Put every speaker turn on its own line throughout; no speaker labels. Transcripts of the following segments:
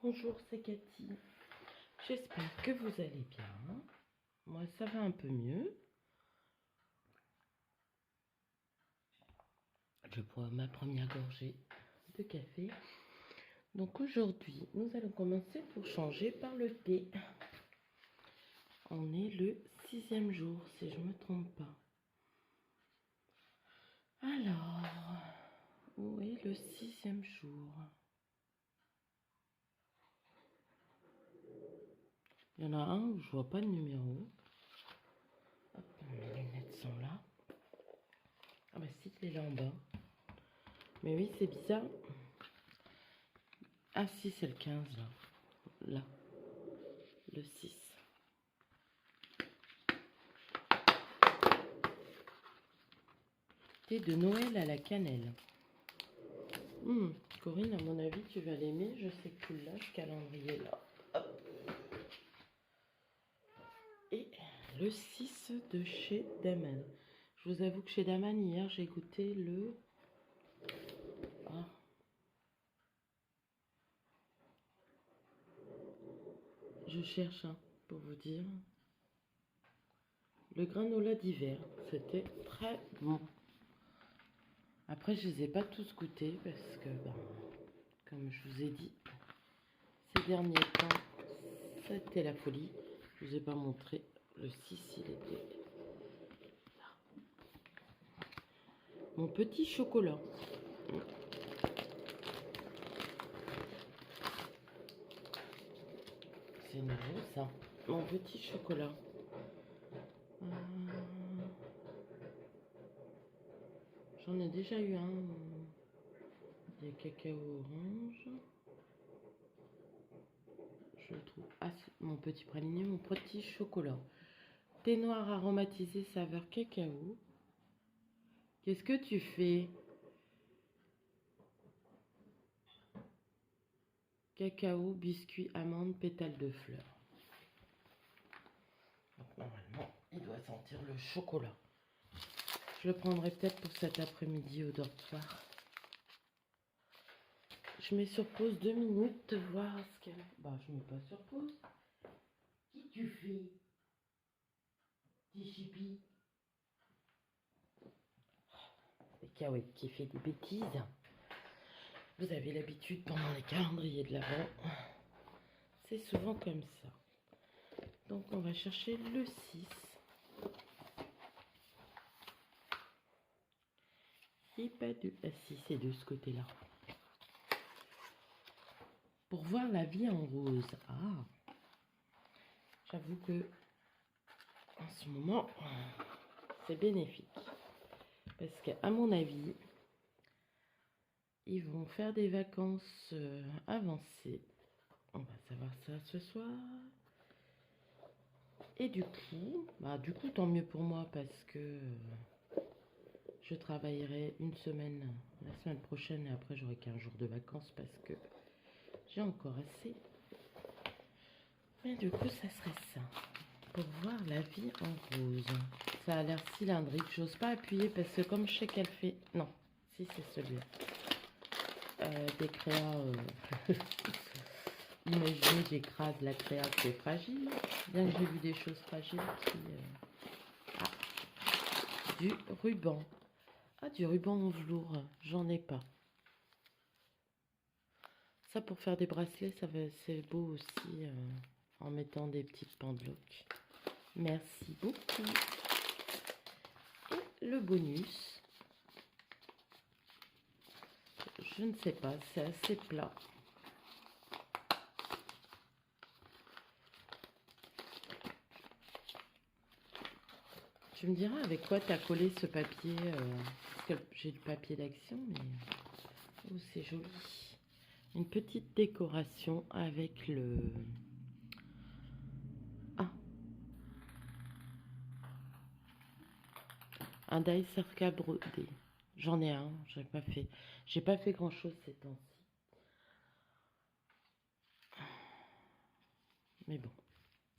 Bonjour, c'est Cathy. J'espère que vous allez bien. Moi, ça va un peu mieux. Je bois ma première gorgée de café. Donc aujourd'hui, nous allons commencer pour changer par le thé. On est le 6e jour, si je ne me trompe pas. Alors, où est le 6e jour? Il y en a un où je vois pas de numéro. Hop, mes lunettes sont là. Ah bah si, il est là en bas. Mais oui, c'est bizarre. Ah si, c'est le 15 là. Là. Le 6. Thé de Noël à la cannelle. Corinne, à mon avis, tu vas l'aimer. Je sais que tu l'as, ce calendrier-là. Hop. Et le 6 de chez Daman. Je vous avoue que chez Daman, hier, j'ai goûté le... Ah. Je cherche, pour vous dire. Le granola d'hiver. C'était très bon. Après, je ne les ai pas tous goûtés parce que, comme je vous ai dit, ces derniers temps, c'était la folie. Je ne vous ai pas montré. Le 6, il était là. Mon petit chocolat. C'est nouveau, ça. Mon petit chocolat. J'en ai déjà eu un. Il y a cacao orange. Je le trouve assez... Mon petit praliné, mon petit chocolat. Thé noir aromatisé saveur cacao. Qu'est-ce que tu fais? Cacao, biscuit, amande, pétales de fleurs. Donc normalement, il doit sentir le chocolat. Je le prendrai peut-être pour cet après-midi au dortoir. Je mets sur pause 2 minutes, voir ce qu'elle... Bah, je mets pas sur pause. Qui tu fais? Petit chipi. Et Kaouet qui fait des bêtises. Vous avez l'habitude pendant les calendriers de l'Avent. C'est souvent comme ça. Donc on va chercher le 6. Et pas de... Ah si, c'est de ce côté-là. Pour voir la vie en rose. Ah, j'avoue que en ce moment, c'est bénéfique. Parce qu'à mon avis, ils vont faire des vacances avancées. On va savoir ça ce soir. Et du coup, tant mieux pour moi parce que je travaillerai une semaine la semaine prochaine et après j'aurai qu'1 jour de vacances parce que j'ai encore assez. Mais du coup, ça serait ça. Pour voir la vie en rose. Ça a l'air cylindrique. J'ose pas appuyer parce que comme je sais qu'elle fait... Non, si c'est celui-là. Des créas... Imaginez des cras de la créa qui est fragile. Bien que j'ai vu des choses fragiles qui... Ah, du ruban. Ah, du ruban en velours. J'en ai pas. Ça, pour faire des bracelets, c'est beau aussi en mettant des petites pendeloques. Merci beaucoup. Et le bonus, je ne sais pas, c'est assez plat. Tu me diras avec quoi tu as collé ce papier, parce que j'ai du papier d'action, mais oh, c'est joli. Une petite décoration avec le... Ah, un die circa brodé. J'en ai un, j'ai pas fait grand chose ces temps-ci. Mais bon,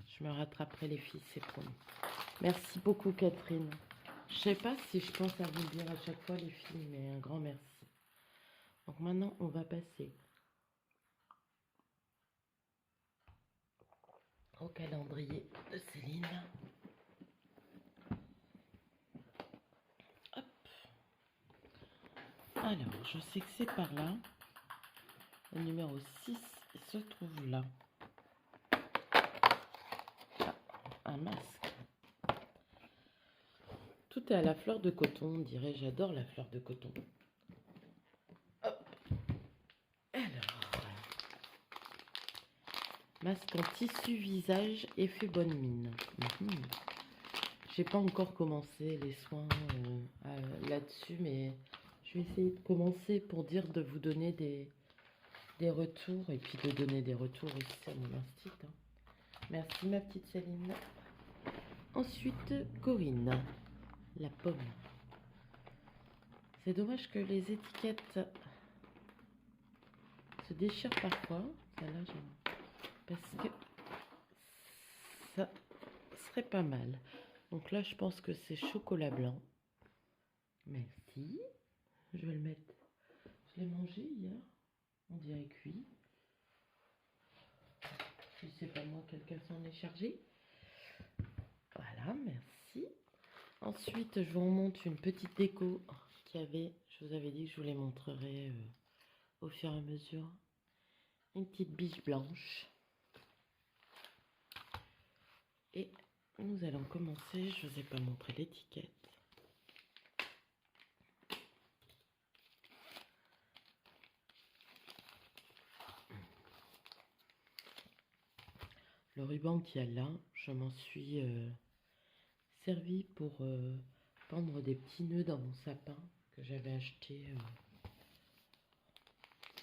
je me rattraperai les filles, c'est promis. Merci beaucoup Catherine. Je sais pas si je pense à vous le dire à chaque fois les filles, mais un grand merci. Donc maintenant on va passer au calendrier de Céline. Hop. Alors, je sais que c'est par là. Le numéro 6 se trouve là. Ah, un masque. Tout est à la fleur de coton, on dirait. J'adore la fleur de coton. Hop. Alors, masque en tissu visage, effet bonne mine. J'ai pas encore commencé les soins là-dessus, mais je vais essayer de commencer pour dire de vous donner des retours et puis de donner des retours aussi à mon instinct. Hein. Merci ma petite Céline. Ensuite, Corinne, la pomme. C'est dommage que les étiquettes se déchirent parfois. Celle-là, parce que ça serait pas mal. Donc là, je pense que c'est chocolat blanc. Merci. Je vais le mettre. Je l'ai mangé hier. On dirait cuit. Si c'est pas moi, quelqu'un s'en est chargé. Voilà, merci. Ensuite, je vous remonte une petite déco qu'il y avait. Je vous avais dit que je vous les montrerai au fur et à mesure. Une petite biche blanche. Et nous allons commencer. Je ne vous ai pas montré l'étiquette. Le ruban qu'il y a là, je m'en suis servi pour pendre des petits nœuds dans mon sapin que j'avais acheté,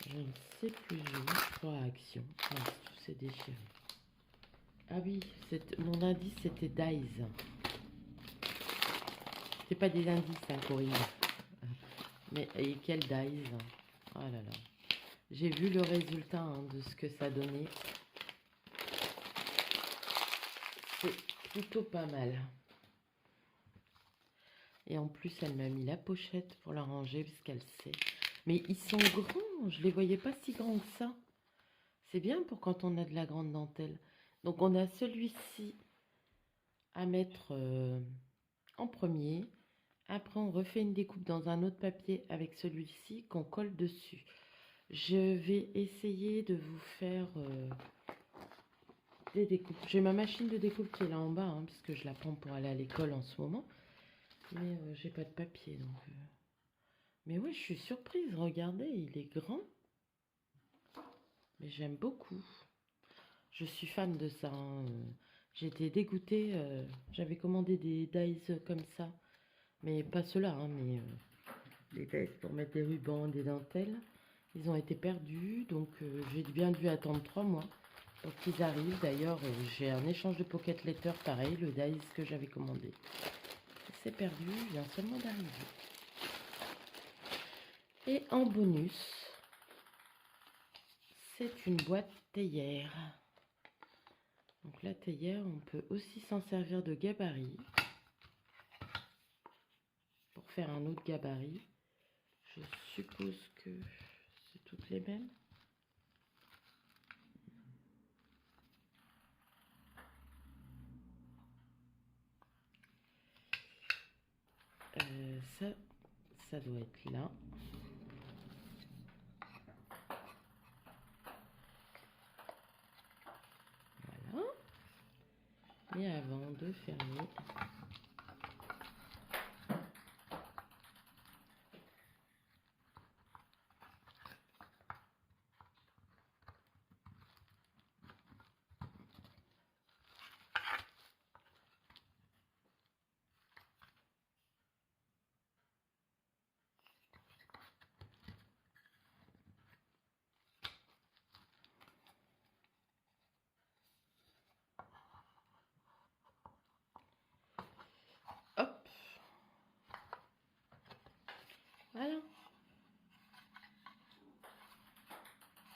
je ne sais plus où, je crois à Action. Non, tout s'est déchiré. Ah oui, mon indice c'était Dice. C'est pas des indices, hein, Corinne. Mais et quel Dice. Oh là là. J'ai vu le résultat hein, de ce que ça donnait. C'est plutôt pas mal. Et en plus, elle m'a mis la pochette pour la ranger puisqu'elle sait. Mais ils sont grands. Je les voyais pas si grands que ça. C'est bien pour quand on a de la grande dentelle. Donc, on a celui-ci à mettre en premier. Après, on refait une découpe dans un autre papier avec celui-ci qu'on colle dessus. Je vais essayer de vous faire des découpes. J'ai ma machine de découpe qui est là en bas, hein, puisque je la prends pour aller à l'école en ce moment. Mais j'ai pas de papier, donc... Mais ouais, je suis surprise. Regardez, il est grand. Mais j'aime beaucoup. Je suis fan de ça. Hein. J'étais dégoûtée. J'avais commandé des dies comme ça. Mais pas ceux-là, hein, mais des dies pour mettre des rubans, des dentelles. Ils ont été perdus, donc j'ai bien dû attendre 3 mois pour qu'ils arrivent. D'ailleurs, j'ai un échange de pocket letter pareil, le dies que j'avais commandé. C'est perdu, il vient seulement d'arriver. Et en bonus, c'est une boîte théière. Donc la théière, on peut aussi s'en servir de gabarit. Pour faire un autre gabarit. Je suppose que c'est toutes les mêmes. Ça doit être là. Voilà. Et avant de fermer, hop. Voilà.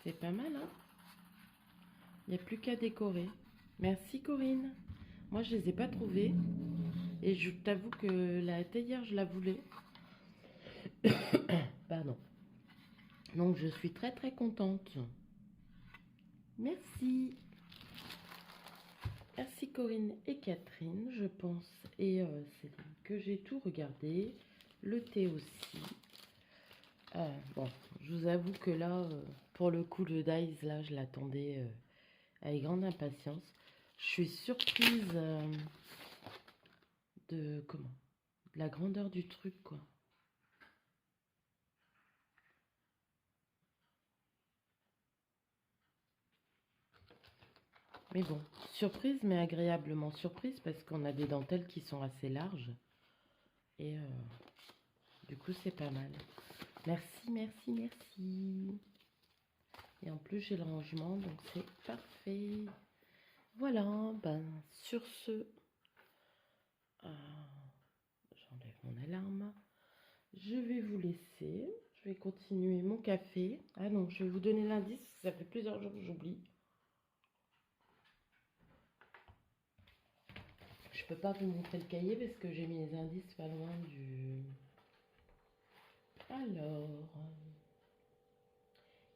C'est pas mal, hein? Il n'y a plus qu'à décorer. Merci Corinne. Moi, je les ai pas trouvés. Et je t'avoue que la théière, je la voulais. Pardon. Donc, je suis très très contente. Merci. Merci Corinne et Catherine, je pense. Et c'est que j'ai tout regardé. Le thé aussi. Bon, je vous avoue que là, pour le coup, le Dice, là, je l'attendais avec grande impatience. Je suis surprise de la grandeur du truc, quoi. Mais bon, surprise, mais agréablement surprise parce qu'on a des dentelles qui sont assez larges. Et du coup, c'est pas mal. Merci, merci, merci. Et en plus, j'ai le rangement, donc c'est parfait. Voilà, ben, sur ce, j'enlève mon alarme. Je vais vous laisser. Je vais continuer mon café. Ah non, je vais vous donner l'indice. Ça fait plusieurs jours que j'oublie. Je peux pas vous montrer le cahier parce que j'ai mis les indices pas loin du... Alors,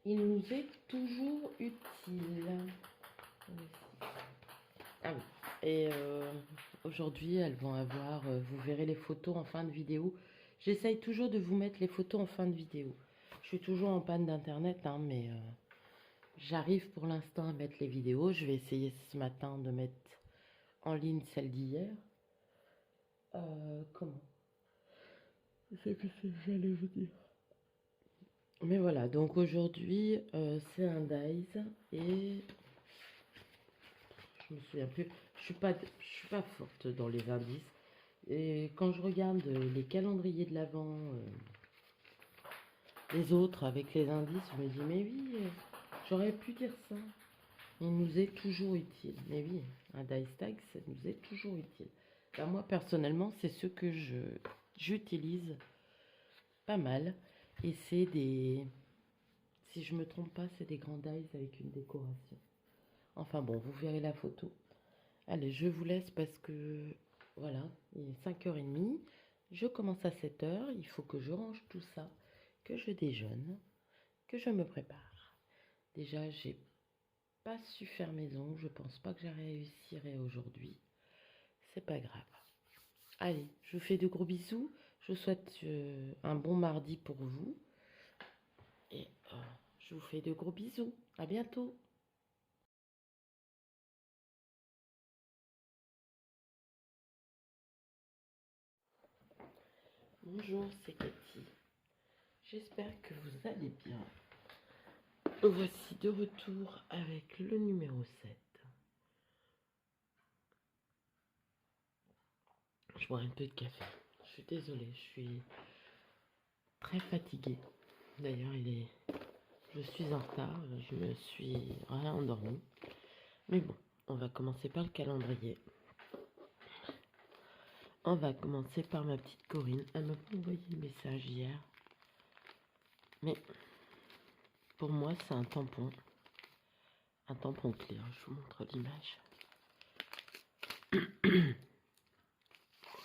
il nous est toujours utile. Ah oui. Et aujourd'hui, elles vont avoir, vous verrez les photos en fin de vidéo. J'essaye toujours de vous mettre les photos en fin de vidéo. Je suis toujours en panne d'internet, hein, mais j'arrive pour l'instant à mettre les vidéos. Je vais essayer ce matin de mettre en ligne celle d'hier. Comment? C'est que j'allais vous dire. Mais voilà, donc aujourd'hui, c'est un Dice et je me souviens plus. Je suis pas forte dans les indices. Et quand je regarde les calendriers de l'Avent, les autres avec les indices, je me dis, mais oui, j'aurais pu dire ça. Il nous est toujours utile. Mais oui, un dice tag, ça nous est toujours utile. Ben, moi, personnellement, c'est ce que j'utilise pas mal. Et c'est des... Si je me trompe pas, c'est des grands dice avec une décoration. Enfin bon, vous verrez la photo. Allez, je vous laisse parce que... Voilà, il est 5h30. Je commence à 7h. Il faut que je range tout ça, que je déjeune, que je me prépare. Déjà, j'ai pas su faire mes ongles. Je pense pas que j'y réussirai aujourd'hui. C'est pas grave. Allez, je vous fais de gros bisous. Je vous souhaite un bon mardi pour vous. Et je vous fais de gros bisous. À bientôt. Bonjour, c'est Cathy. J'espère que vous allez bien. Voici de retour avec le numéro 7. Je bois un peu de café. Je suis désolée, je suis très fatiguée. D'ailleurs, je suis en retard, je me suis rien endormie. Mais bon, on va commencer par le calendrier. On va commencer par ma petite Corinne. Elle m'a pas envoyé le message hier. Mais pour moi, c'est un tampon. Un tampon clair. Je vous montre l'image.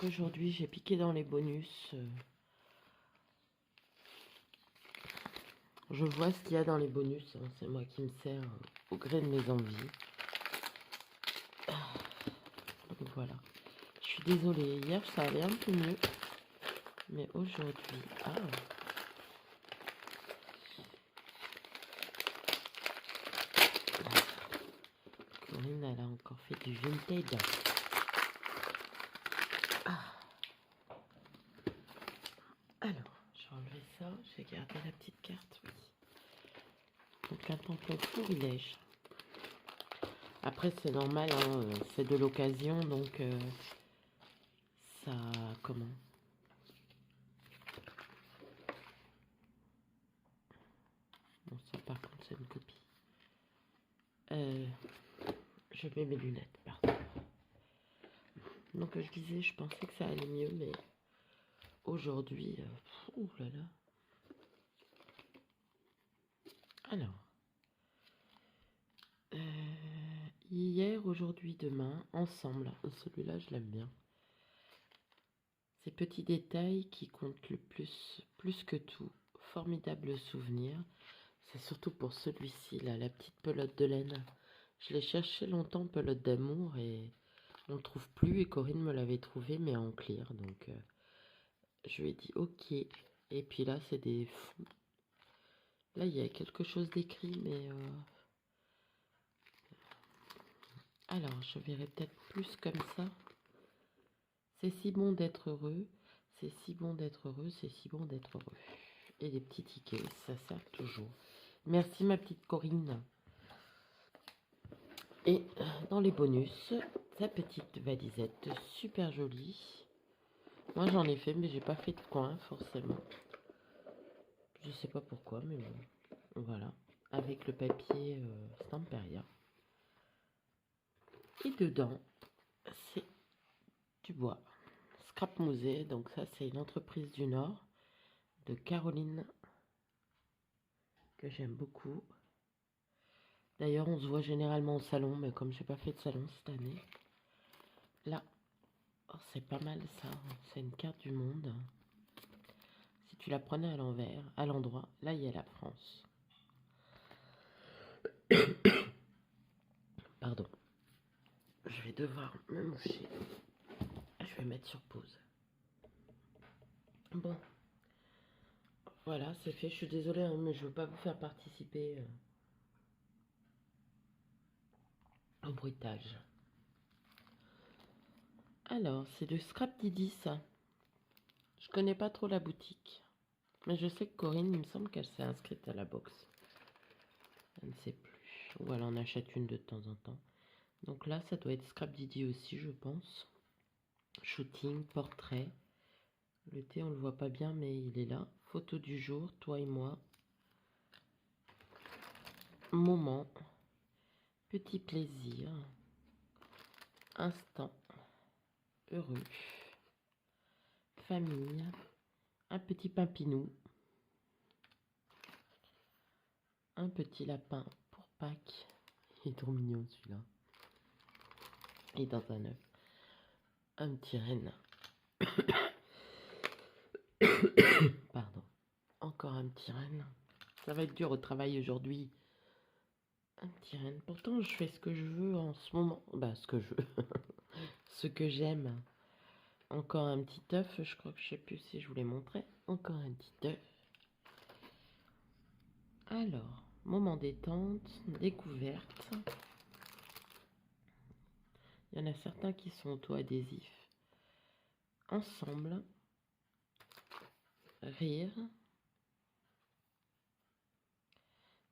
Aujourd'hui, j'ai piqué dans les bonus. Je vois ce qu'il y a dans les bonus. Hein. C'est moi qui me sers au gré de mes envies. Donc voilà. Je suis désolée. Hier, ça allait un peu mieux. Mais aujourd'hui... Ah, Corinne, elle a encore fait du vintage. Ah. Alors, je vais enlever ça. Je vais garder la petite carte, oui. Donc un tampon florilège. Après, c'est normal, hein, c'est de l'occasion, donc ça... Comment? Bon, ça, par contre, c'est une copie. Je mets mes lunettes, pardon. Donc, je disais, je pensais que ça allait mieux, mais aujourd'hui... ouh là là. Alors... hier, aujourd'hui, demain, ensemble. Celui-là, je l'aime bien. Ces petits détails qui comptent le plus que tout. Formidable souvenir. C'est surtout pour celui-ci, là, la petite pelote de laine. Je l'ai cherché longtemps, pelote d'amour, et on le trouve plus. Et Corinne me l'avait trouvé, mais en clear. Donc, je lui ai dit ok. Et puis là, c'est des fonds. Là, il y a quelque chose d'écrit, mais... Alors, je verrai peut-être plus comme ça. C'est si bon d'être heureux. C'est si bon d'être heureux. C'est si bon d'être heureux. Et des petits tickets, ça sert toujours. Merci ma petite Corinne. Et dans les bonus, sa petite valisette super jolie. Moi j'en ai fait, mais j'ai pas fait de coin forcément. Je sais pas pourquoi, mais bon. Voilà. Avec le papier Stamperia. Et dedans, c'est du bois. Scrap Musée, donc ça c'est une entreprise du Nord de Caroline que j'aime beaucoup. D'ailleurs, on se voit généralement au salon, mais comme j'ai pas fait de salon cette année, là, oh, c'est pas mal ça. C'est une carte du monde. Si tu la prenais à l'envers, à l'endroit, là il y a la France. Pardon. Je vais devoir me moucher. Je vais mettre sur pause. Bon. Voilà, c'est fait. Je suis désolée, hein, mais je veux pas vous faire participer au bruitage. Alors, c'est du Scrap Didi, ça. Je connais pas trop la boutique. Mais je sais que Corinne, il me semble qu'elle s'est inscrite à la boxe. Je ne sais plus. Ou elle en achète une de temps en temps. Donc là, ça doit être Scrap Didi aussi, je pense. Shooting, portrait. Le thé, on le voit pas bien, mais il est là. Photo du jour, toi et moi. Moment. Petit plaisir. Instant. Heureux. Famille. Un petit papinou. Un petit lapin pour Pâques. Il est trop mignon celui-là. Et dans un œuf. Un petit renne. Pardon. Encore un petit renne. Ça va être dur au travail aujourd'hui. Un petit renne. Pourtant, je fais ce que je veux en ce moment. Bah, ce que je veux. Ce que j'aime. Encore un petit œuf. Je crois que je sais plus si je vous l'ai montré. Encore un petit œuf. Alors, moment détente, découverte. Il y en a certains qui sont auto-adhésifs. Ensemble. Rire.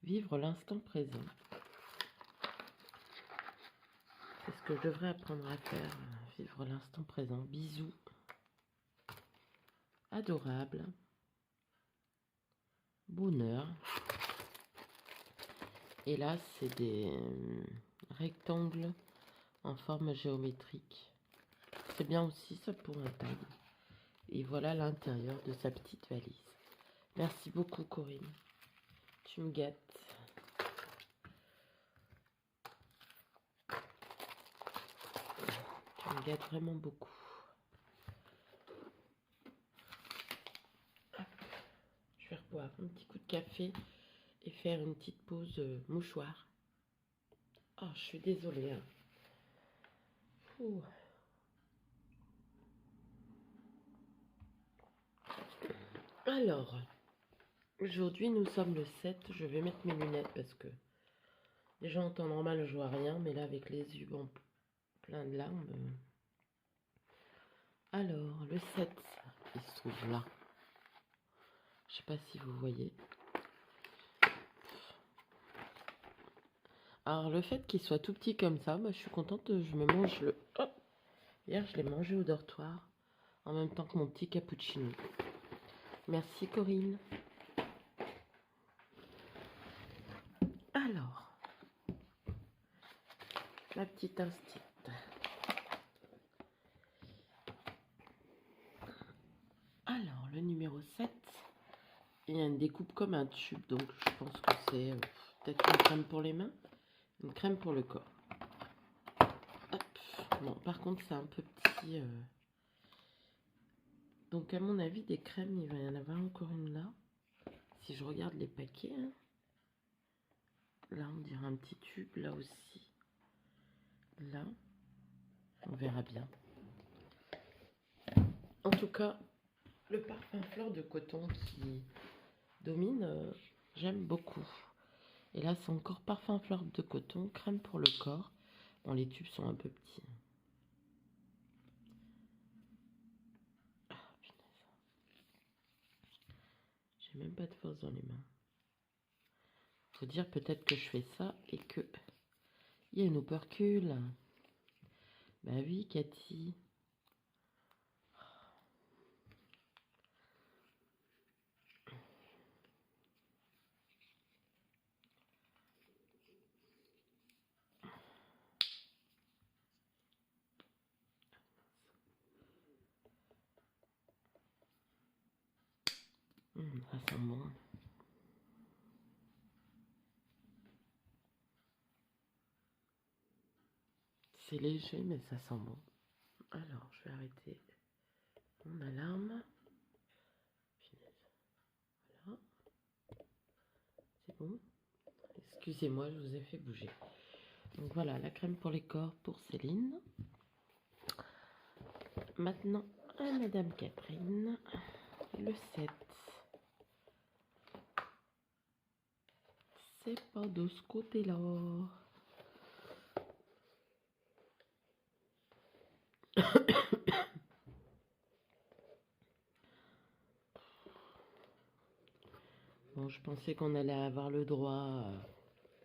Vivre l'instant présent. C'est ce que je devrais apprendre à faire. Vivre l'instant présent. Bisous. Adorable. Bonheur. Et là, c'est des rectangles en forme géométrique. C'est bien aussi ça pour un tag. Et voilà l'intérieur de sa petite valise. Merci beaucoup Corinne. Tu me gâtes. Tu me gâtes vraiment beaucoup. Je vais reboire un petit coup de café et faire une petite pause mouchoir. Oh, je suis désolée. Hein. Ouh. Alors, aujourd'hui nous sommes le 7. Je vais mettre mes lunettes parce que déjà en temps normal je vois rien, mais là avec les yeux plein de larmes. Alors, le 7, il se trouve là. Je sais pas si vous voyez. Alors, le fait qu'il soit tout petit comme ça, bah, je suis contente. Je me mange le... Oh, hier, je l'ai mangé au dortoir. En même temps que mon petit cappuccino. Merci, Corinne. Alors, la petite instite. Alors, le numéro 7, il y a une découpe comme un tube. Donc, je pense que c'est peut-être une crème pour les mains. Une crème pour le corps. Hop. Bon, par contre, c'est un peu petit... Donc, à mon avis, des crèmes, il va y en avoir encore une là. Si je regarde les paquets, hein. Là, on dirait un petit tube, là aussi. là. On verra bien. En tout cas, le parfum fleur de coton qui domine, j'aime beaucoup. Et là, c'est encore parfum fleur de coton, crème pour le corps. Bon, les tubes sont un peu petits. Ah, punaise. J'ai même pas de force dans les mains. Faut dire peut-être que je fais ça et que il y a une opercule. Bah oui, Cathy. Ça sent bon. C'est léger, mais ça sent bon. Alors, je vais arrêter mon alarme. Voilà. C'est bon. Excusez-moi, je vous ai fait bouger. Donc voilà, la crème pour les corps pour Céline. Maintenant, à Madame Catherine, le 7. C'est pas de ce côté-là. Bon, je pensais qu'on allait avoir le droit à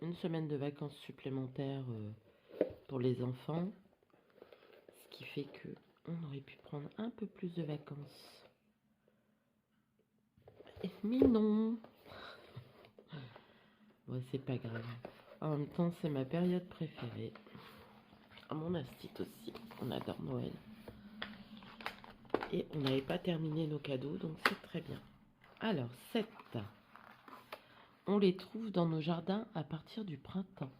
une semaine de vacances supplémentaires pour les enfants. Ce qui fait que on aurait pu prendre un peu plus de vacances. Mais non. Bon, c'est pas grave. En même temps, c'est ma période préférée. À mon instit aussi. On adore Noël. Et on n'avait pas terminé nos cadeaux, donc c'est très bien. Alors, 7. On les trouve dans nos jardins à partir du printemps.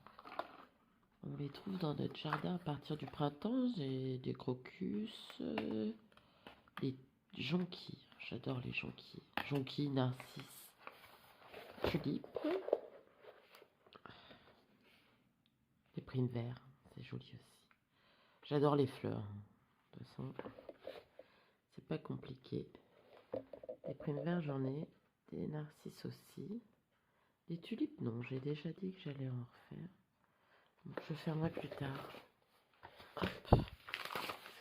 On les trouve dans notre jardin à partir du printemps. J'ai des crocus, des jonquilles. J'adore les jonquilles. Jonquilles, narcisses, tulipes. Des primes verts, c'est joli aussi. J'adore les fleurs. De toute façon, c'est pas compliqué. Des primes verts, j'en ai. Des narcisses aussi. Des tulipes, non. J'ai déjà dit que j'allais en refaire. Donc, je fermerai plus tard. Hop.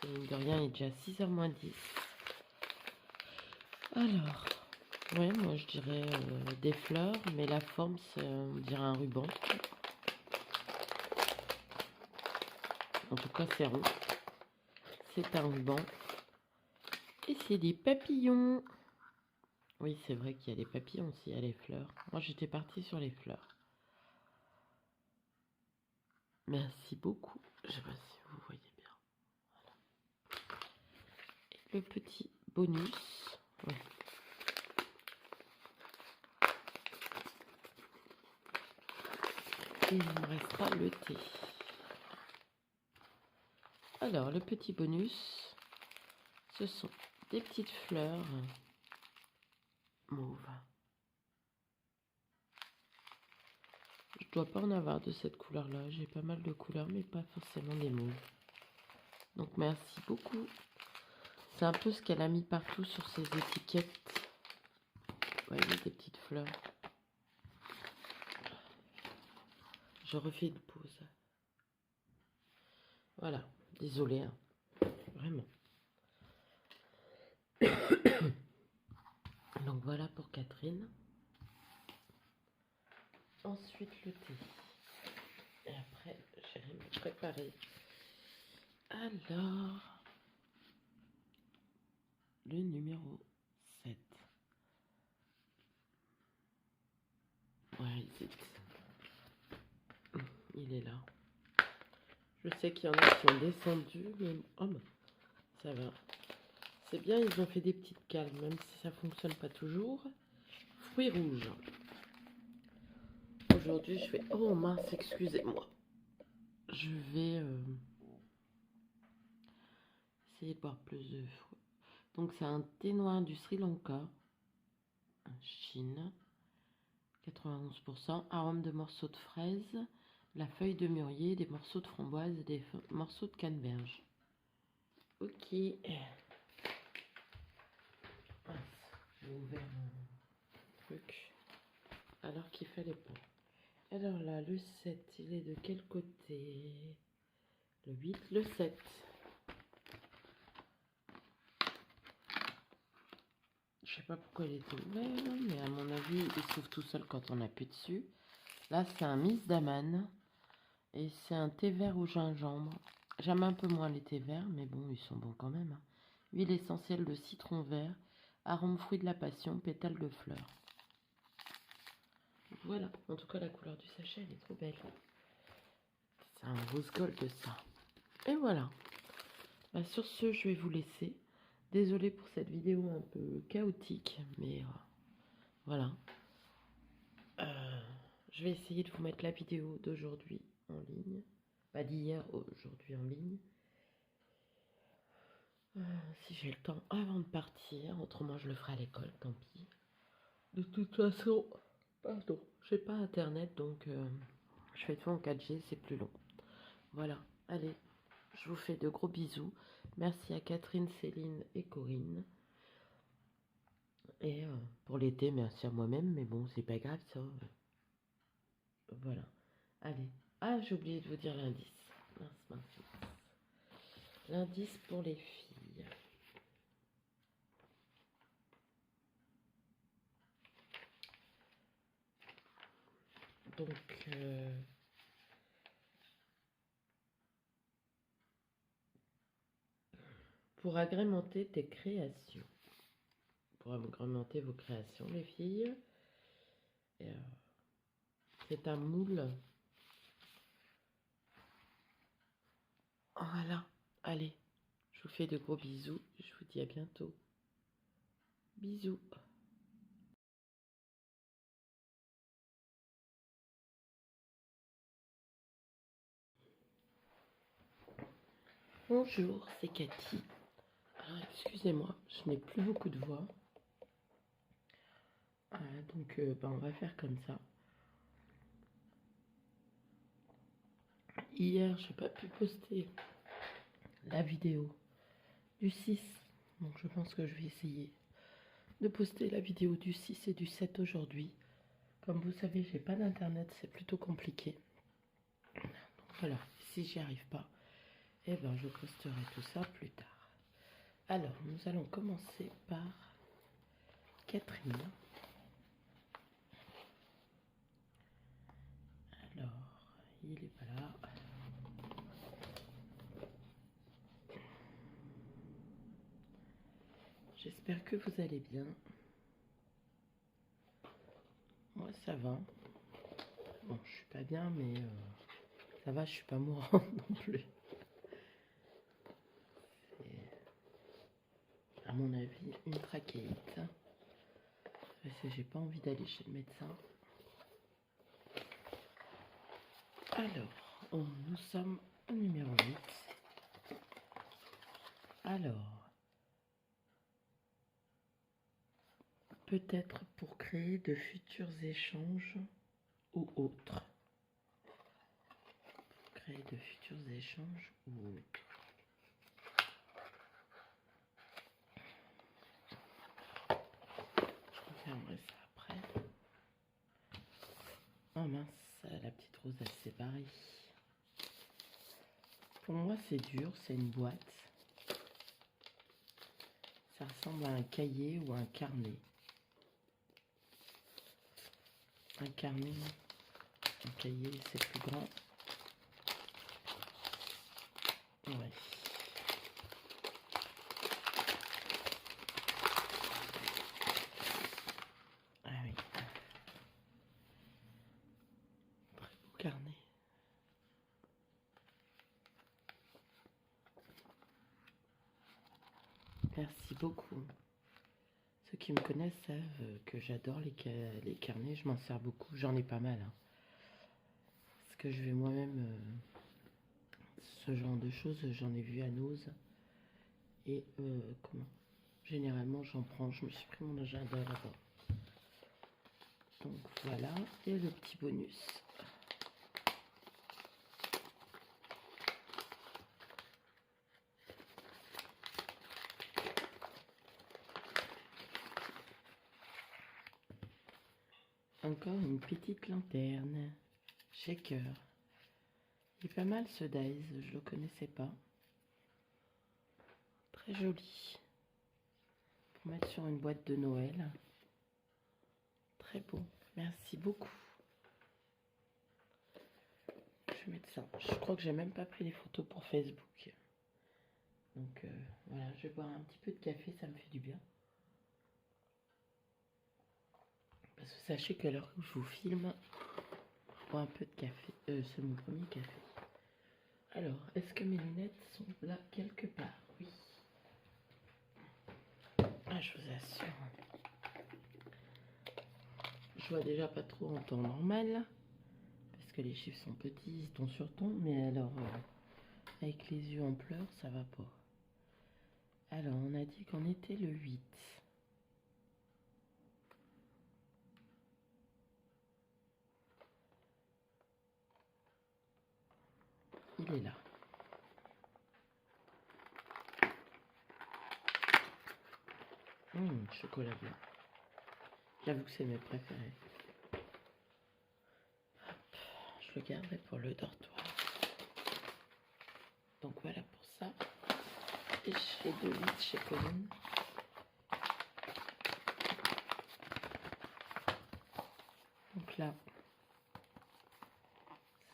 Mine de rien, il est déjà 6h moins 10. Alors, ouais, moi je dirais des fleurs, mais la forme, c'est, on dirait un ruban. En tout cas, c'est rond. C'est un ruban. Et c'est des papillons. Oui, c'est vrai qu'il y a des papillons aussi, il y a les fleurs. Moi, j'étais partie sur les fleurs. Merci beaucoup. Je sais pas si vous voyez bien. Voilà. Et le petit bonus. Ouais. Et il me restera le thé. Alors, le petit bonus, ce sont des petites fleurs mauves. Je dois pas en avoir de cette couleur-là. J'ai pas mal de couleurs, mais pas forcément des mauves. Donc, merci beaucoup. C'est un peu ce qu'elle a mis partout sur ses étiquettes. Vous voyez, des petites fleurs. Je refais une pause. Voilà. Désolée. Hein. Vraiment. Donc, voilà pour Catherine. Ensuite, le thé. Et après, j'irai me préparer. Alors, le numéro 7. Ouais, il est là. Je sais qu'il y en a qui ont descendu, mais oh, ça va. C'est bien, ils ont fait des petites cales, même si ça fonctionne pas toujours. Fruits rouges. Aujourd'hui, je fais... Oh mince, excusez-moi. Je vais essayer de boire plus de fruits. Donc, c'est un thé noir du Sri Lanka. Chine. 91%. Arôme de morceaux de fraises. la feuille de mûrier, des morceaux de framboise et des morceaux de canneberge. Ok. J'ai ouvert mon truc alors qu'il fallait pas. Alors là, le 7, il est de quel côté? Le 8, le 7. Je sais pas pourquoi il était ouvert, mais à mon avis, il s'ouvre tout seul quand on appuie dessus. Là, c'est un Miss Daman. Et c'est un thé vert au gingembre. J'aime un peu moins les thés verts, mais bon, ils sont bons quand même. Hein. Huile essentielle de citron vert, arôme fruit de la passion, pétales de fleurs. Voilà, en tout cas, la couleur du sachet, elle est trop belle. C'est un rose gold, ça. Et voilà. Bah, sur ce, je vais vous laisser. Désolée pour cette vidéo un peu chaotique, mais voilà. Je vais essayer de vous mettre la vidéo d'aujourd'hui en ligne. Pas d'hier, aujourd'hui en ligne. Si j'ai le temps avant de partir, autrement je le ferai à l'école, tant pis. De toute façon, pardon, j'ai pas internet donc je fais tout en 4G, c'est plus long. Voilà, allez, je vous fais de gros bisous. Merci à Catherine, Céline et Corinne. Et pour l'été, merci à moi-même, mais bon, c'est pas grave ça. Voilà, allez. Ah, j'ai oublié de vous dire l'indice. Mince. L'indice pour les filles. Donc, pour agrémenter tes créations, pour agrémenter vos créations, les filles, c'est un moule. Voilà, allez, je vous fais de gros bisous, je vous dis à bientôt. Bisous. Bonjour, c'est Cathy. Alors, excusez-moi, je n'ai plus beaucoup de voix. Donc, on va faire comme ça. Hier, je n'ai pas pu poster la vidéo du 6. Donc, je pense que je vais essayer de poster la vidéo du 6 et du 7 aujourd'hui. Comme vous savez, j'ai pas d'internet, c'est plutôt compliqué. Donc voilà, si j'y arrive pas, eh ben je posterai tout ça plus tard. Alors, nous allons commencer par Catherine. Alors, il est pas là. J'espère que vous allez bien. Moi, ça va. Bon, je suis pas bien, mais ça va, je suis pas mourante non plus. C'est, à mon avis, une trachéite. Parce que j'ai pas envie d'aller chez le médecin. Alors, nous sommes au numéro 8. Alors, peut-être pour créer de futurs échanges ou autres. Créer de futurs échanges ou autres. Je refermerai ça après. Oh mince, la petite rose elle s'est barrée. Pour moi c'est dur, c'est une boîte. Ça ressemble à un cahier ou un carnet. Un carnet, un cahier c'est plus grand. Ouais. Ah oui. Très beau carnet. Merci beaucoup. Ceux qui me connaissent savent que j'adore les carnets, je m'en sers beaucoup, j'en ai pas mal. Hein. Parce que je vais moi-même, ce genre de choses, j'en ai vu à Nose. Et généralement j'en prends, je me suis pris mon agenda là-bas. Donc voilà, et le petit bonus. Encore une petite lanterne. Shaker. Il est pas mal ce Dies, je le connaissais pas. Très joli. Pour mettre sur une boîte de Noël. Très beau. Merci beaucoup. Je vais mettre ça. Je crois que j'ai même pas pris les photos pour Facebook. Donc voilà, je vais boire un petit peu de café, ça me fait du bien. Parce que sachez qu'à l'heure où je vous filme, je bois un peu de café. C'est mon premier café. Alors, est-ce que mes lunettes sont là quelque part? Oui. Ah, je vous assure. Je vois déjà pas trop en temps normal. Parce que les chiffres sont petits, ton sur ton. Mais alors, avec les yeux en pleurs, ça va pas. Alors, on a dit qu'on était le 8. Il est là. Chocolat blanc. J'avoue que c'est mes préférés. Hop, je le garderai pour le dortoir. Donc voilà pour ça. Et je fais 2 litres chez Colline. Donc là,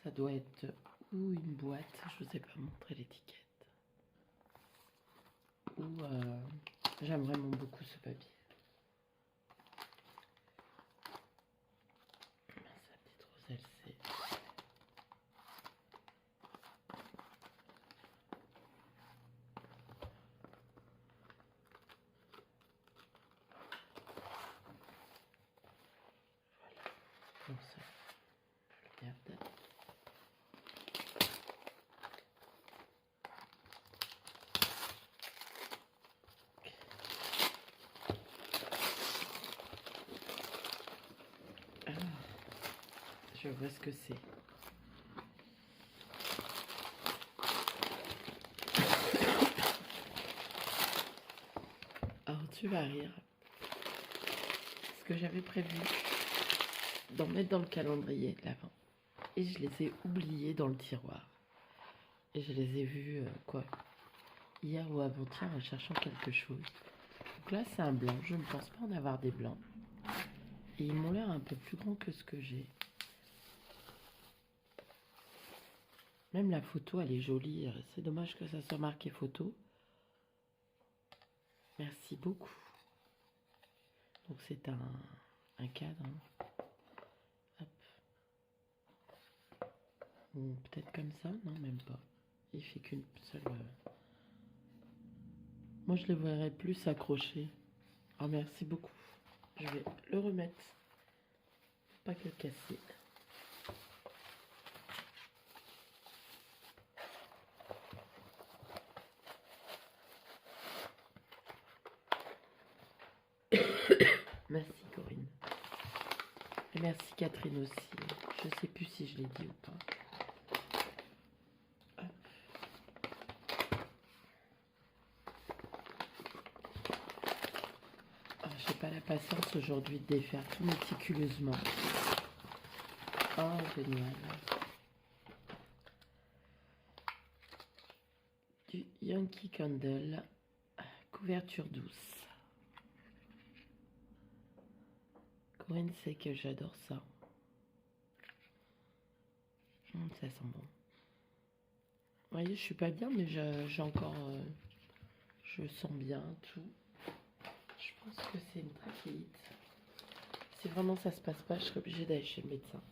ça doit être ou une boîte, je vous ai pas montré l'étiquette. Ou j'aime vraiment beaucoup ce papier. Sa petite roselle, c'est... Voilà, comme ça, je le garde. Ah, je vois ce que c'est. Alors tu vas rire. Ce que j'avais prévu d'en mettre dans le calendrier de l'Avent. Et je les ai oubliés dans le tiroir. Et je les ai vus, hier ou avant-hier en cherchant quelque chose. Donc là, c'est un blanc. Je ne pense pas en avoir des blancs. Et ils m'ont l'air un peu plus grands que ce que j'ai. Même la photo, elle est jolie. C'est dommage que ça soit marqué photo. Merci beaucoup. Donc c'est un cadre. Hein. Hop. Ou peut-être comme ça. Non, même pas. Il fait qu'une seule... Moi, je les verrais plus accrochés. Oh, merci beaucoup. Je vais le remettre. Pas que le casser. Merci Corinne. Et merci Catherine aussi. Je sais plus si je l'ai dit ou pas. Oh, j'ai pas la patience aujourd'hui de défaire tout méticuleusement. Oh, génial. Du Yankee Candle. Couverture douce. Corinne sait que j'adore ça. Ça sent bon. Vous voyez, je suis pas bien, mais j'ai encore... je sens bien tout. Je pense que c'est une trachéite. Si vraiment ça se passe pas, je serai obligée d'aller chez le médecin.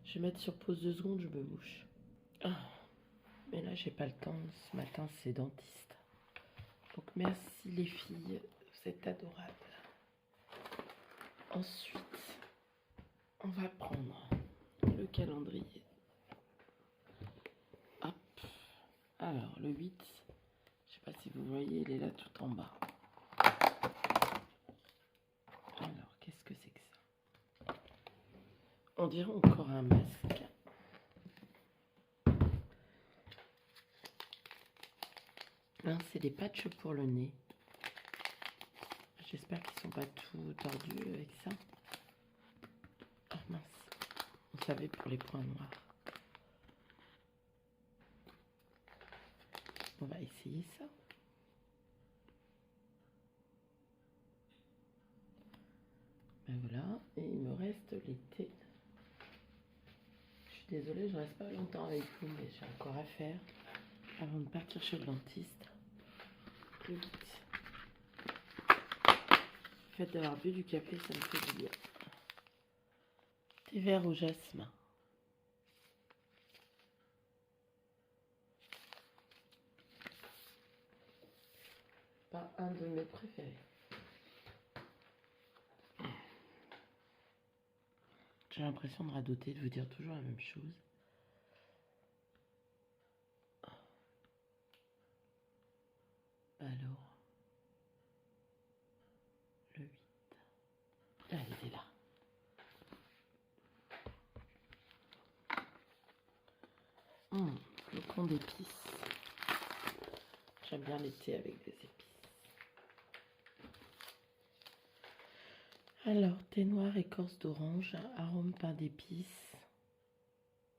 Je vais mettre sur pause 2 secondes, je me bouche. Ah, mais là, j'ai pas le temps. Ce matin, c'est dentiste. Donc, merci les filles. Vous êtes adorables. Ensuite, on va prendre le calendrier. Hop. Alors, le 8, je sais pas si vous voyez, il est là tout en bas. Alors, qu'est-ce que c'est que ça? On dirait encore un masque. Hein, c'est des patchs pour le nez. J'espère qu'ils sont pas tout tordus avec ça. savez, pour les points noirs. On va essayer ça. Ben voilà, et il me reste les thés. Je suis désolée, je reste pas longtemps avec vous, mais j'ai encore à faire avant de partir chez le dentiste. Le fait d'avoir bu du café, ça me fait du bien. Thé vert au jasmin. Pas un de mes préférés. J'ai l'impression de radoter, de vous dire toujours la même chose. Alors, le 8. Ah, il est là. Flocon d'épices. J'aime bien les thés avec des épices. Alors, thé noir, écorce d'orange, arôme pain d'épices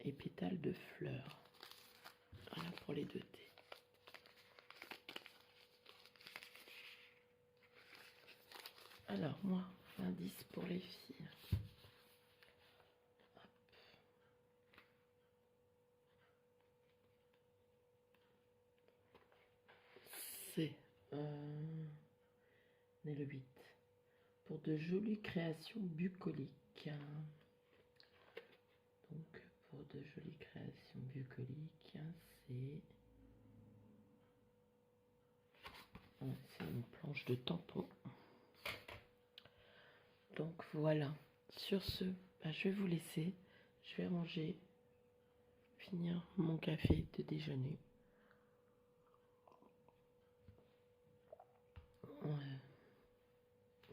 et pétales de fleurs. Voilà pour les 2 thés. Alors, moi, l'indice pour les filles. Hop. C'est né le 8. Pour de jolies créations bucoliques. Donc, pour de jolies créations bucoliques, c'est une planche de tampon. Donc voilà. Sur ce, je vais vous laisser. Je vais ranger, finir mon café de déjeuner.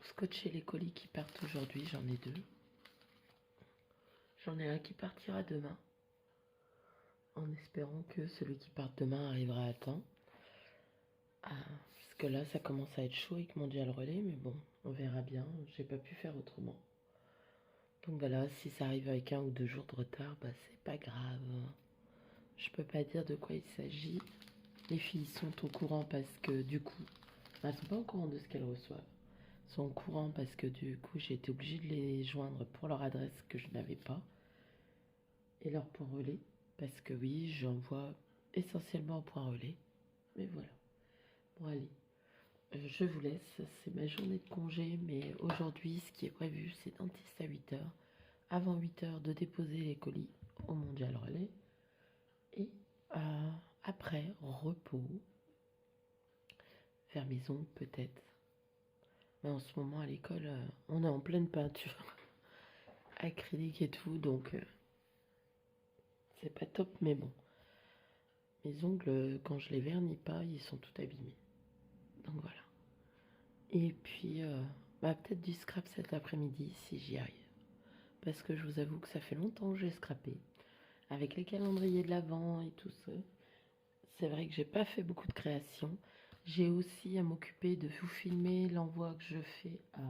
Scotcher les colis qui partent aujourd'hui, j'en ai 2. J'en ai un qui partira demain, en espérant que celui qui part demain arrivera à temps. Parce que là, ça commence à être chaud avec Mondial Relais, mais bon, on verra bien. J'ai pas pu faire autrement. Donc voilà, si ça arrive avec 1 ou 2 jours de retard, c'est pas grave. Je peux pas dire de quoi il s'agit. Les filles sont au courant parce que du coup, elles sont pas au courant de ce qu'elles reçoivent. Elles sont au courant parce que du coup, j'ai été obligée de les joindre pour leur adresse que je n'avais pas. Et leur point relais. Parce que oui, j'envoie essentiellement au point relais. Mais voilà. Bon allez, je vous laisse. C'est ma journée de congé. Mais aujourd'hui, ce qui est prévu, c'est dentiste à 8h. Avant 8h, de déposer les colis au Mondial Relais. Et après, repos. Faire maison, peut-être. Mais en ce moment, à l'école, on est en pleine peinture. Acrylique et tout, donc c'est pas top, mais bon. Mes ongles, quand je les vernis pas, ils sont tout abîmés. Donc voilà. Et puis, peut-être du scrap cet après-midi, si j'y arrive. Parce que je vous avoue que ça fait longtemps que j'ai scrappé. Avec les calendriers de l'Avent et tout ça. C'est vrai que j'ai pas fait beaucoup de créations. J'ai aussi à m'occuper de vous filmer l'envoi que je fais à...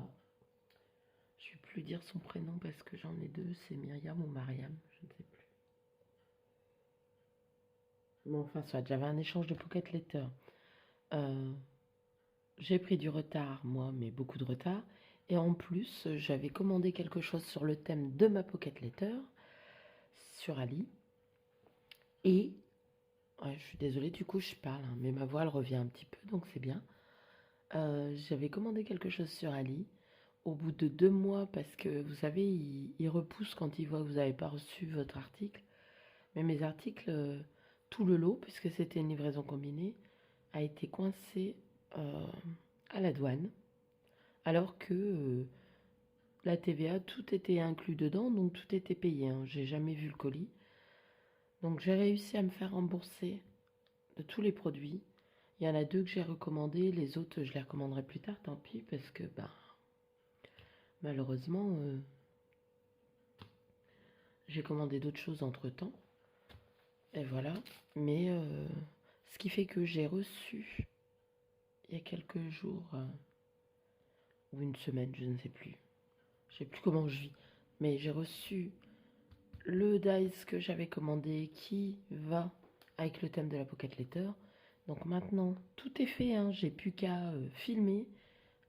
Je ne vais plus dire son prénom parce que j'en ai 2, c'est Myriam ou Mariam, je ne sais plus. Mais enfin, soit, j'avais un échange de pocket letter. J'ai pris du retard, moi, mais beaucoup de retard. Et en plus, j'avais commandé quelque chose sur le thème de ma pocket letter sur Ali. Et, je suis désolée, du coup, je parle, mais ma voix, elle revient un petit peu, donc c'est bien. J'avais commandé quelque chose sur Ali. Au bout de 2 mois, parce que vous savez, il repousse quand il voit que vous n'avez pas reçu votre article. Mais mes articles, tout le lot, puisque c'était une livraison combinée, a été coincé à la douane. Alors que la TVA, tout était inclus dedans, donc tout était payé. J'ai jamais vu le colis. Donc j'ai réussi à me faire rembourser de tous les produits. Il y en a 2 que j'ai recommandés, les autres je les recommanderai plus tard, tant pis, parce que malheureusement, j'ai commandé d'autres choses entre-temps. Et voilà. Mais ce qui fait que j'ai reçu, il y a quelques jours, ou une semaine, je ne sais plus. Je ne sais plus comment je vis. Mais j'ai reçu le dice que j'avais commandé qui va avec le thème de la Pocket Letter. Donc maintenant, tout est fait, hein. J'ai plus qu'à filmer,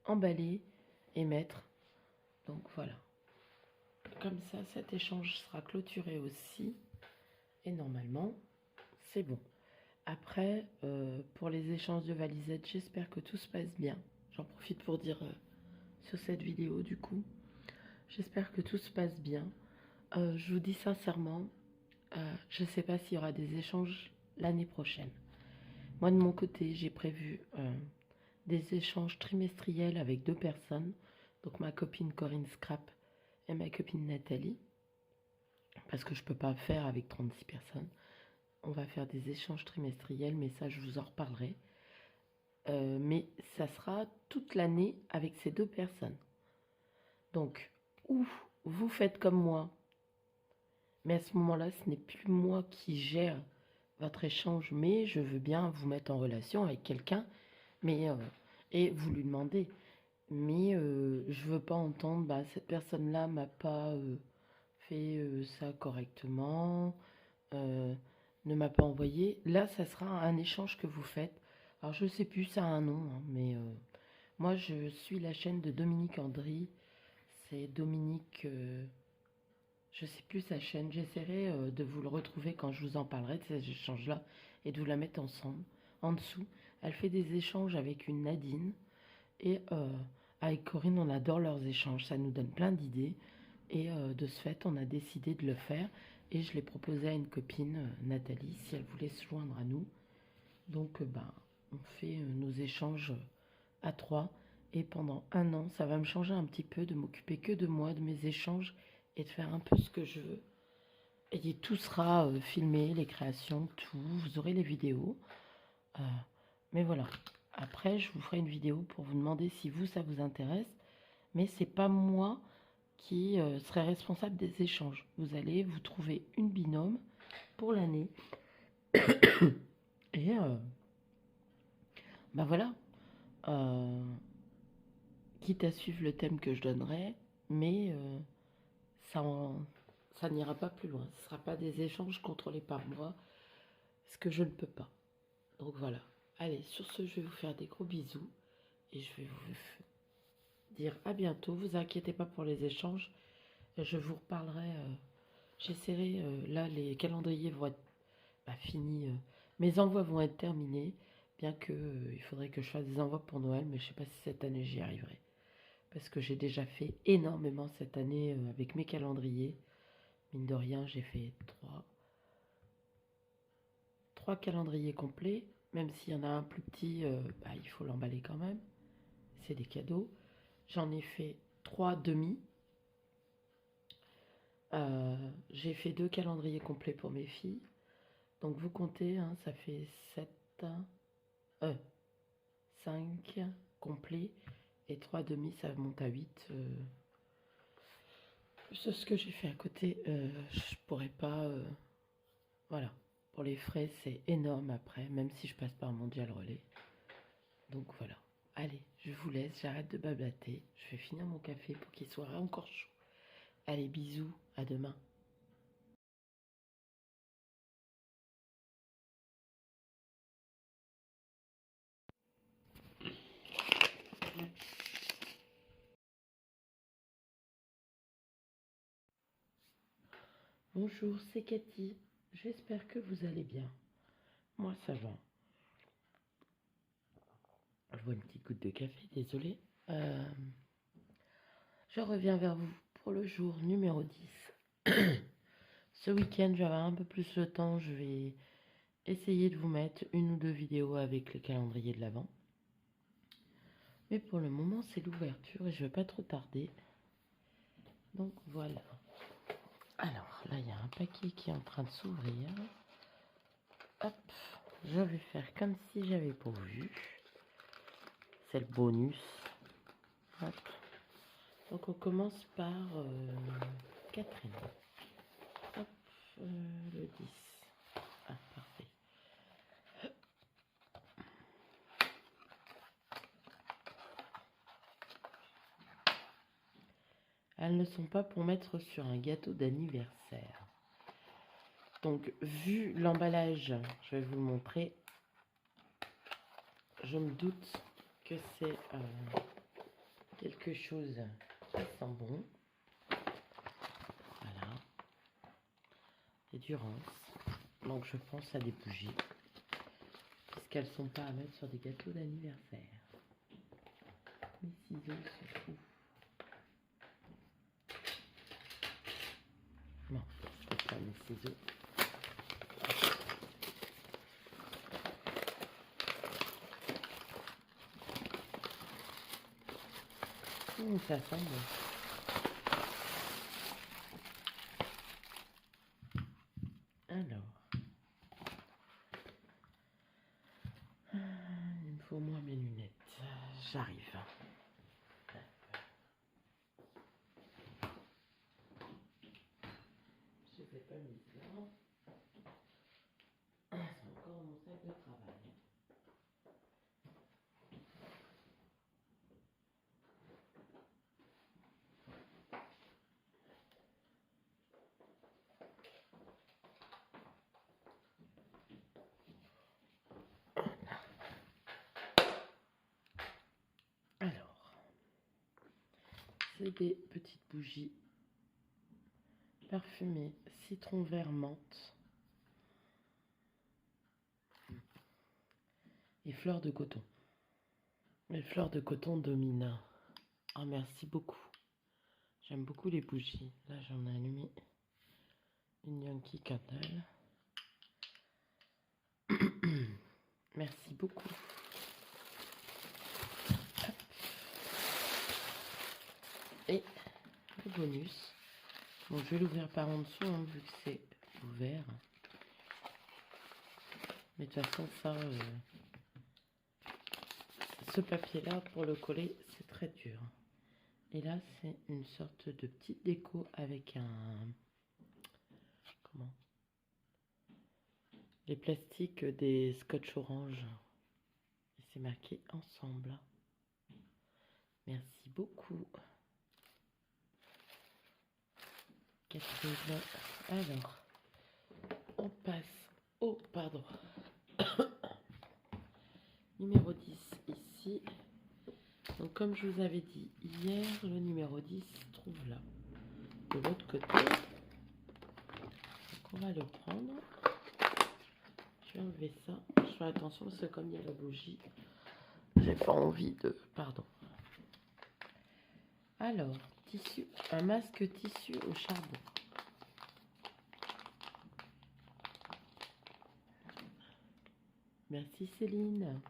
emballer et mettre. Donc voilà. Comme ça, cet échange sera clôturé aussi. Et normalement, c'est bon. Après, pour les échanges de valisettes, j'espère que tout se passe bien. J'en profite pour dire sur cette vidéo du coup. J'espère que tout se passe bien. Je vous dis sincèrement, je ne sais pas s'il y aura des échanges l'année prochaine. Moi de mon côté, j'ai prévu des échanges trimestriels avec 2 personnes. Donc ma copine Corinne Scrap et ma copine Nathalie. Parce que je ne peux pas faire avec 36 personnes. On va faire des échanges trimestriels, mais ça je vous en reparlerai. Mais ça sera toute l'année avec ces 2 personnes. Donc, ou vous faites comme moi, mais à ce moment-là, ce n'est plus moi qui gère votre échange, mais je veux bien vous mettre en relation avec quelqu'un, mais et vous lui demandez. Mais je veux pas entendre, bah, cette personne-là m'a pas fait ça correctement, ne m'a pas envoyé. Là, ça sera un échange que vous faites. Alors, je sais plus, ça a un nom, hein, mais moi, je suis la chaîne de Dominique Andry. C'est Dominique, je sais plus sa chaîne. J'essaierai de vous le retrouver quand je vous en parlerai de ces échanges-là et de vous la mettre ensemble. En dessous, elle fait des échanges avec une Nadine et avec Corinne, on adore leurs échanges. Ça nous donne plein d'idées et de ce fait, on a décidé de le faire et je l'ai proposé à une copine, Nathalie, si elle voulait se joindre à nous. Donc, ben, on fait nos échanges à 3 et pendant 1 an, ça va me changer un petit peu de m'occuper que de moi, de mes échanges et de faire un peu ce que je veux. Et tout sera filmé, les créations, tout. Vous aurez les vidéos. Mais voilà. Après, je vous ferai une vidéo pour vous demander si vous, ça vous intéresse. Mais c'est pas moi qui serai responsable des échanges. Vous allez vous trouver une binôme pour l'année. Et ben voilà. Quitte à suivre le thème que je donnerai, mais ça n'ira pas plus loin. Ce ne sera pas des échanges contrôlés par moi, parce que je ne peux pas. Donc voilà. Allez, sur ce, je vais vous faire des gros bisous, et je vais vous dire à bientôt. Vous inquiétez pas pour les échanges, je vous reparlerai. J'essaierai, là, les calendriers vont être finis. Mes envois vont être terminés, bien que il faudrait que je fasse des envois pour Noël, mais je ne sais pas si cette année j'y arriverai. Parce que j'ai déjà fait énormément cette année avec mes calendriers. Mine de rien, j'ai fait 3 calendriers complets. Même s'il y en a un plus petit, il faut l'emballer quand même. C'est des cadeaux. J'en ai fait 3 demi. J'ai fait 2 calendriers complets pour mes filles. Donc vous comptez, hein, ça fait 5 complets. Et 3 demi, ça monte à 8. Plus ce que j'ai fait à côté, je pourrais pas... voilà. Pour les frais, c'est énorme après, même si je passe par Mondial Relais. Donc voilà. Allez, je vous laisse, j'arrête de bablater. Je vais finir mon café pour qu'il soit encore chaud. Allez, bisous, à demain. Bonjour, c'est Cathy. J'espère que vous allez bien. Moi, ça va. Je bois une petite goutte de café, désolé. Je reviens vers vous pour le jour numéro 10. Ce week-end, je vais avoir un peu plus le temps. Je vais essayer de vous mettre 1 ou 2 vidéos avec le calendrier de l'Avent. Mais pour le moment, c'est l'ouverture et je ne vais pas trop tarder. Donc voilà. Alors là, il y a un paquet qui est en train de s'ouvrir. Hop, je vais faire comme si j'avais pourvu. C'est le bonus. Hop. Donc on commence par Catherine. Hop, le 10. Ah, parfait. Elles ne sont pas pour mettre sur un gâteau d'anniversaire. Donc, vu l'emballage, je vais vous le montrer. Je me doute que c'est quelque chose qui sent bon. Voilà. Et du rance. Donc, je pense à des bougies. Puisqu'elles sont pas à mettre sur des gâteaux d'anniversaire. Mes ciseaux sont fous. Non, c'est pas mes ciseaux. Ça sent bon. Alors, il me faut moins mes lunettes. J'arrive. Je ne sais pas mis là. C'est encore mon sac de travail. Alors, c'est des petites bougies parfumées citron vert menthe et fleurs de coton. Les fleurs de coton dominent. Ah, merci beaucoup. J'aime beaucoup les bougies. Là, j'en ai allumé une Yankee Candle. Merci beaucoup. Hop. Et le bonus. Bon, je vais l'ouvrir par en dessous, hein, vu que c'est ouvert. Mais de toute façon, ça, ce papier-là, pour le coller, c'est très dur. Et là, c'est une sorte de petite déco avec un... Comment? Les plastiques des scotch orange. Et c'est marqué ensemble. Merci beaucoup. Catherine. Alors, on passe au... Pardon. Numéro 10 ici. Donc comme je vous avais dit hier, le numéro 10 se trouve là. De l'autre côté. Donc on va le prendre. Je vais enlever ça. Je fais attention parce que comme il y a la bougie, j'ai pas envie de... Pardon. Alors, tissu, un masque tissu au charbon. Merci Céline.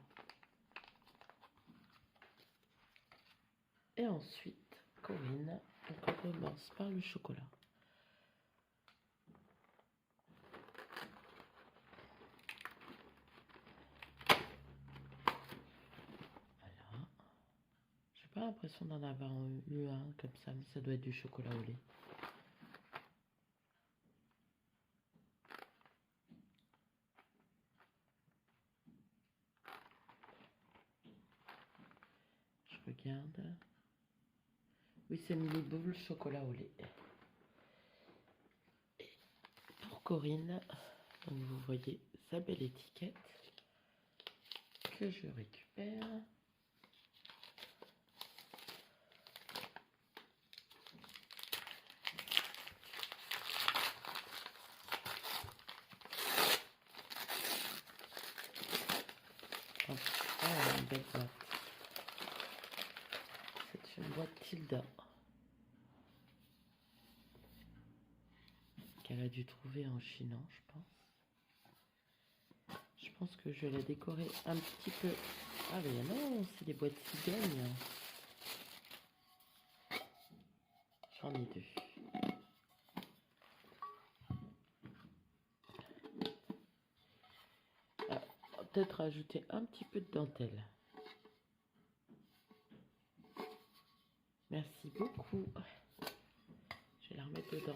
Et ensuite, Corinne. Donc on commence par le chocolat. Voilà. J'ai pas l'impression d'en avoir eu un comme ça, mais ça doit être du chocolat au lait. Je regarde. Oui, c'est Millie Boule chocolat au lait. Et pour Corinne, donc vous voyez sa belle étiquette que je récupère. Ah, une belle boîte. C'est une boîte Tilda qu'elle a dû trouver en Chine, je pense. Je pense que je vais la décorer un petit peu. Ah mais non, c'est des boîtes cigognes. J'en ai deux. Ah, on va peut-être rajouter un petit peu de dentelle. Merci beaucoup. Je vais la remettre dedans.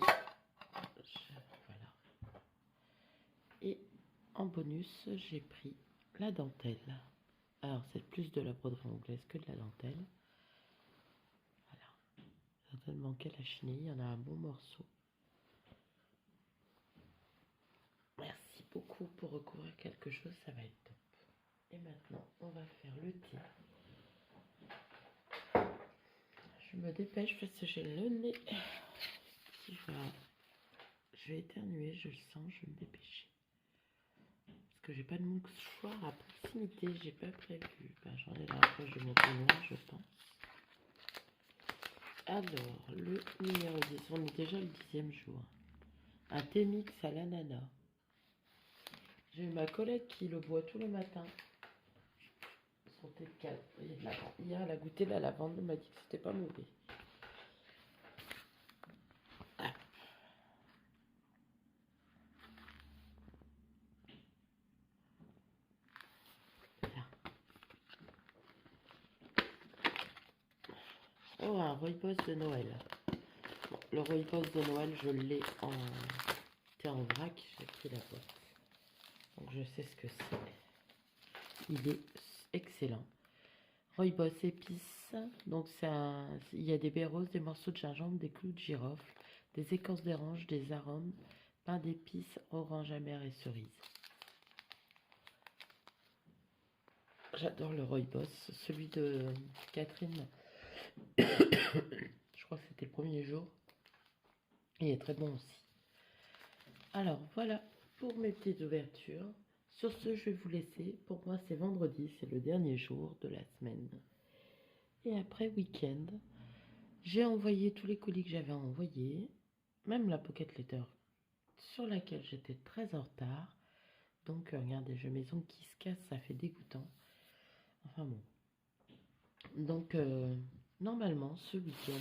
Voilà. Et en bonus, j'ai pris la dentelle. Alors, c'est plus de la broderie anglaise que de la dentelle. Voilà. Ça donne manquer la chenille. Il y en a un bon morceau. Merci beaucoup pour recouvrir quelque chose, ça va être top. Et maintenant, on va faire le thé. Je me dépêche parce que j'ai le nez. Si je vais éternuer, je le sens, je vais me dépêcher. Parce que j'ai pas de mouchoir à proximité, j'ai pas prévu. Ben, j'en ai dans la poche de mon peignoir, je pense. Alors, le numéro 10, on est déjà le 10e jour. Un thé mix à l'ananas. J'ai eu ma collègue qui le boit tous les matins. Son thé de calme. Hier, elle a goûté la lavande, elle m'a dit que c'était pas mauvais. Ah. Là. Oh, un rooibos de Noël. Bon, le rooibos de Noël, je l'ai en thé en vrac, j'ai pris la boîte. Donc je sais ce que c'est. Il est excellent. Rooibos épices, donc il y a des baies roses, des morceaux de gingembre, des clous de girofle, des écorces d'orange, des arômes, pain d'épices, orange amère et cerise. J'adore le rooibos, celui de Catherine. Je crois que c'était le premier jour. Il est très bon aussi. Alors voilà pour mes petites ouvertures. Sur ce, je vais vous laisser. Pour moi, c'est vendredi, c'est le dernier jour de la semaine. Et après week-end, j'ai envoyé tous les colis que j'avais à envoyer, même la pocket letter sur laquelle j'étais très en retard. Donc regardez, j'ai mes ongles qui se cassent, ça fait dégoûtant. Enfin bon. Donc normalement, ce week-end,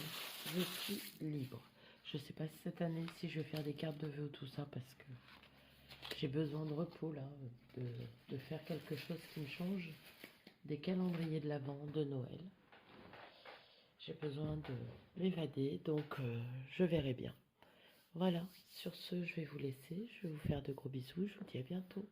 je suis libre. Je sais pas si cette année, si je vais faire des cartes de vœux ou tout ça, parce que j'ai besoin de repos là, de faire quelque chose qui me change des calendriers de l'Avent, de Noël. J'ai besoin de m'évader, donc je verrai bien. Voilà, sur ce, je vais vous laisser. Je vais vous faire de gros bisous. Je vous dis à bientôt.